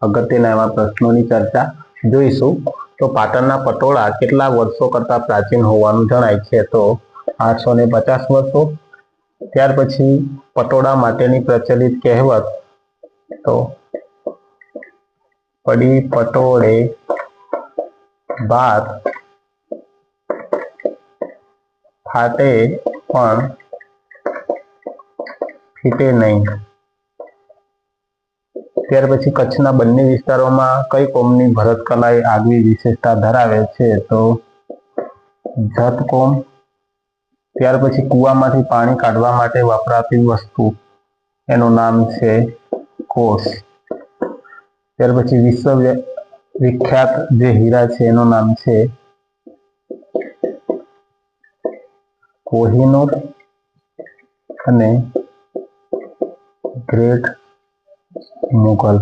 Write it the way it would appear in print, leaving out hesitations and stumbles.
અગત્યના એવા પ્રશ્નોની ચર્ચા જોઈશું। તો પાટણના પટોળા કેટલા વર્ષો કરતા પ્રાચીન હોવાનું જણાય છે? તો 850 વર્ષો। ત્યાર પછી પટોળા માટેની પ્રચલિત કહેવત, તો પડી પટોળે ભાત ફાટે પણ ફીટે નહીં। ત્યાર પછી કચ્છના બંને વિસ્તારોમાં કઈ કોમની ભરતકલા એ આગવી વિશેષતા ધરાવે છે? તો જત કોમ। ત્યાર પછી કૂવામાંથી પાણી કાઢવા માટે વપરાતી વસ્તુ, એનું નામ છે કોસ। ત્યાર પછી વિશ્વ વિખ્યાત જે હીરા છે એનું નામ છે કોહિનૂર અને ગ્રેટ મુગલ।